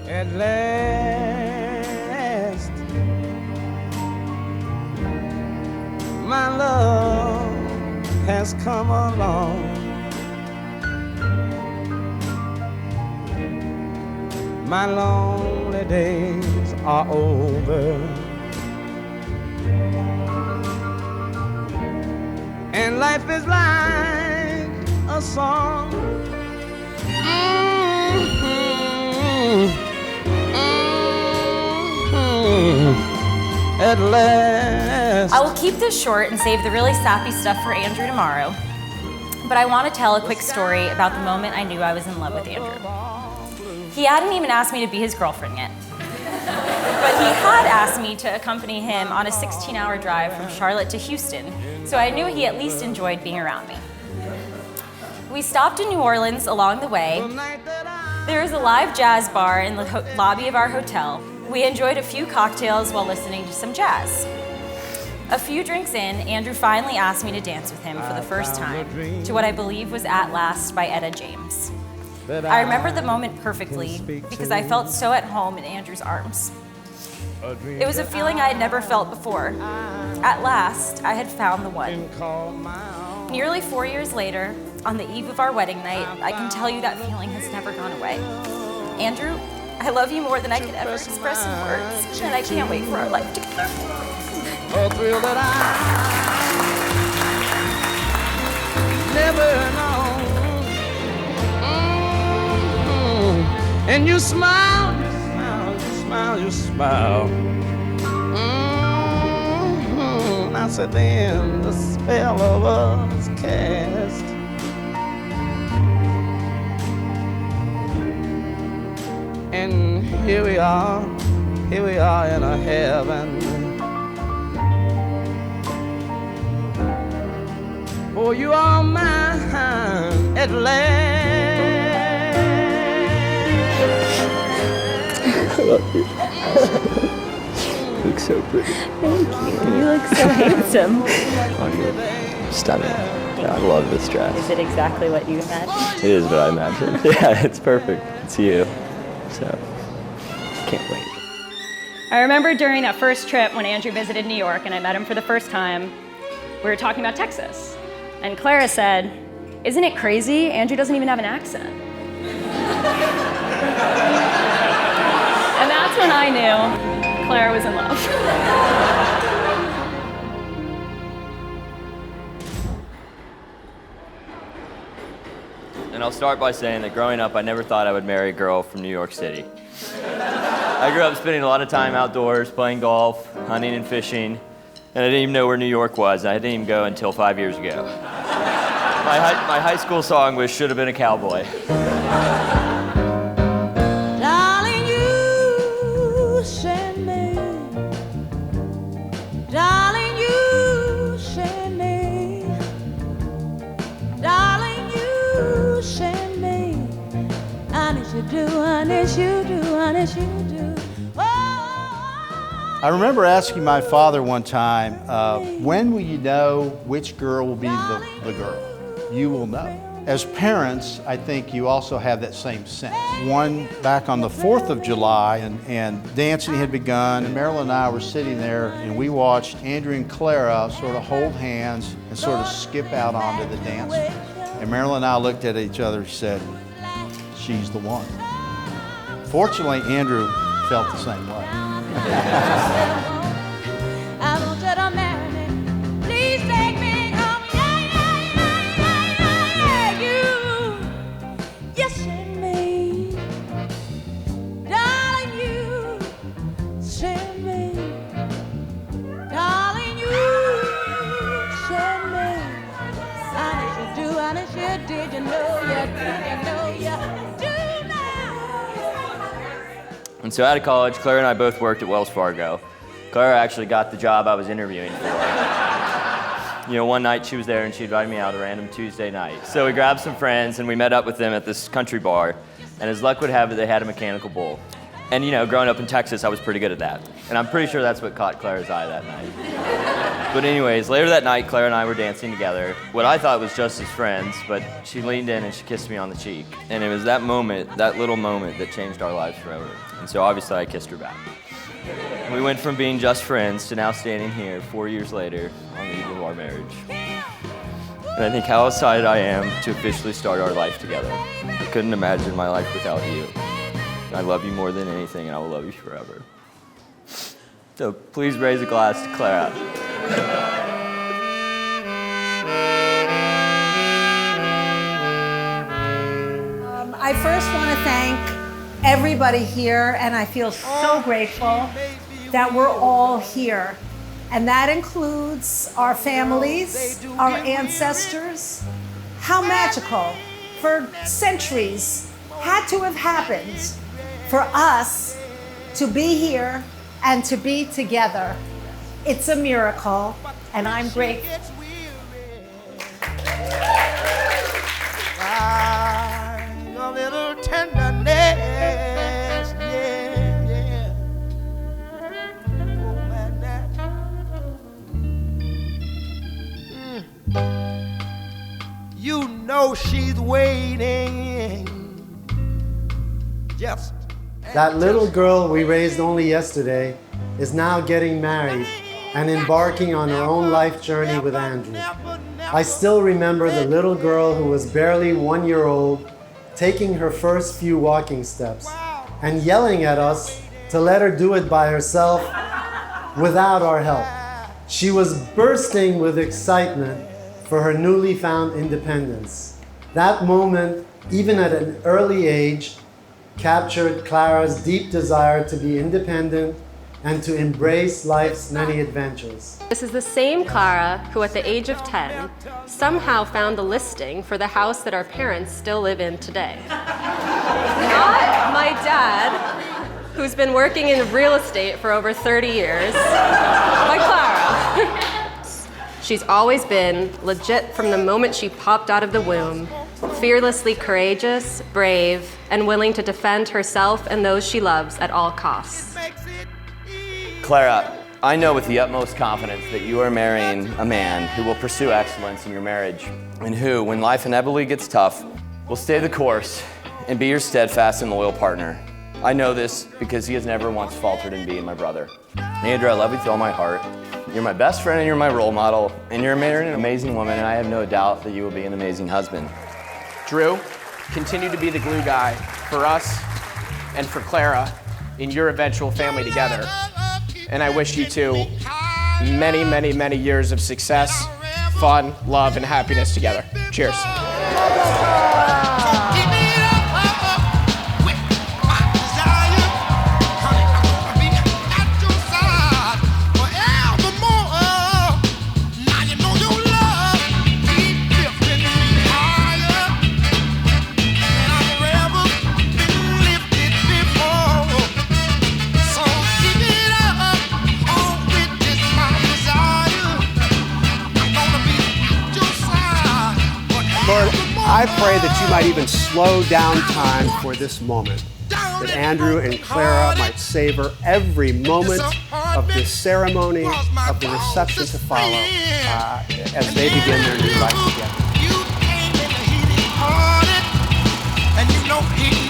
At last, my love has come along. My lonely days are over, and life is like a song. At last. I will keep this short and save the really sappy stuff for Andrew tomorrow. But I want to tell a quick story about the moment I knew I was in love with Andrew. He hadn't even asked me to be his girlfriend yet. But he had asked me to accompany him on a 16-hour drive from Charlotte to Houston, so I knew he at least enjoyed being around me. We stopped in New Orleans along the way. There was a live jazz bar in the lobby of our hotel. We enjoyed a few cocktails while listening to some jazz. A few drinks in, Andrew finally asked me to dance with him for the first time to what I believe was At Last by Etta James. I remember the moment perfectly because I felt so at home in Andrew's arms. It was a feeling I had never felt before. At last, I had found the one. Nearly 4 years later, on the eve of our wedding night, I can tell you that feeling has never gone away. Andrew, I love you more than I could ever express in words, and I can't wait for our life together. A thrill that I never known. And you smile, you smile, you smile, you smile. I said then the spell of us cast. And here we are in a heaven. Oh, you are mine at last. I love you. You look so pretty. Thank you. You look so handsome. Oh, you're stunning. Yeah, I love this dress. Is it exactly what you imagined? It is what I imagined. Yeah, it's perfect. It's you. So, can't wait. I remember during that first trip when Andrew visited New York and I met him for the first time, we were talking about Texas. And Clara said, "Isn't it crazy? Andrew doesn't even have an accent." And that's when I knew Clara was in love. And I'll start by saying that growing up, I never thought I would marry a girl from New York City. I grew up spending a lot of time outdoors, playing golf, hunting and fishing, and I didn't even know where New York was. I didn't even go until 5 years ago. My high school song was "Should Have Been a Cowboy." Darling, you send me. Darling, you send me. Darling, you send me. Honest you do, honest you do, honest you do. I remember asking my father one time, when will you know which girl will be the girl? You will know. As parents, I think you also have that same sense. One back on the 4th of July, and dancing had begun, and Marilyn and I were sitting there, and we watched Andrew and Clara sort of hold hands and sort of skip out onto the dance floor. And Marilyn and I looked at each other and said, "She's the one." Fortunately, Andrew felt the same way. I want you to marry me. Please take me home. Yeah, you send me. Darling, you send me. Darling, you send me. Honest you do, honest you did. You know you do now. And so out of college, Clara and I both worked at Wells Fargo. Clara actually got the job I was interviewing for. You know, one night she was there and she invited me out a random Tuesday night. So we grabbed some friends and we met up with them at this country bar. And as luck would have it, they had a mechanical bull. And you know, growing up in Texas, I was pretty good at that. And I'm pretty sure that's what caught Clara's eye that night. But anyways, later that night, Clara and I were dancing together. What I thought was just as friends, but she leaned in and she kissed me on the cheek. And it was that moment, that little moment, that changed our lives forever. And so obviously I kissed her back. We went from being just friends to now standing here 4 years later on the eve of our marriage. And I think how excited I am to officially start our life together. I couldn't imagine my life without you. I love you more than anything, and I will love you forever. So please raise a glass to Clara. I first want to thank everybody here, and I feel so grateful that we're all here. And that includes our families, our ancestors. How magical, for centuries, had to have happened for us to be here and to be together. It's a miracle, and I'm grateful. A little tenderness, yeah, yeah. Oh, man, that. You know she's waiting. Just. That little girl we raised only yesterday is now getting married and embarking on her own life journey with Andrew. I still remember the little girl who was barely 1 year old taking her first few walking steps and yelling at us to let her do it by herself without our help. She was bursting with excitement for her newly found independence. That moment, even at an early age, captured Clara's deep desire to be independent and to embrace life's many adventures. This is the same Clara who at the age of 10 somehow found the listing for the house that our parents still live in today. Not my dad, who's been working in real estate for over 30 years, but Clara. She's always been legit from the moment she popped out of the womb, fearlessly courageous, brave, and willing to defend herself and those she loves at all costs. Clara, I know with the utmost confidence that you are marrying a man who will pursue excellence in your marriage and who, when life inevitably gets tough, will stay the course and be your steadfast and loyal partner. I know this because he has never once faltered in being my brother. Andrew, I love you with all my heart. You're my best friend and you're my role model, and you're marrying an amazing woman, and I have no doubt that you will be an amazing husband. Drew, continue to be the glue guy for us and for Clara in your eventual family together. And I wish you two many, many, many years of success, fun, love, and happiness together. Cheers. Lord, I pray that you might even slow down time for this moment, that Andrew and Clara might savor every moment of this ceremony, of the reception to follow, as they begin their new life together. And you know he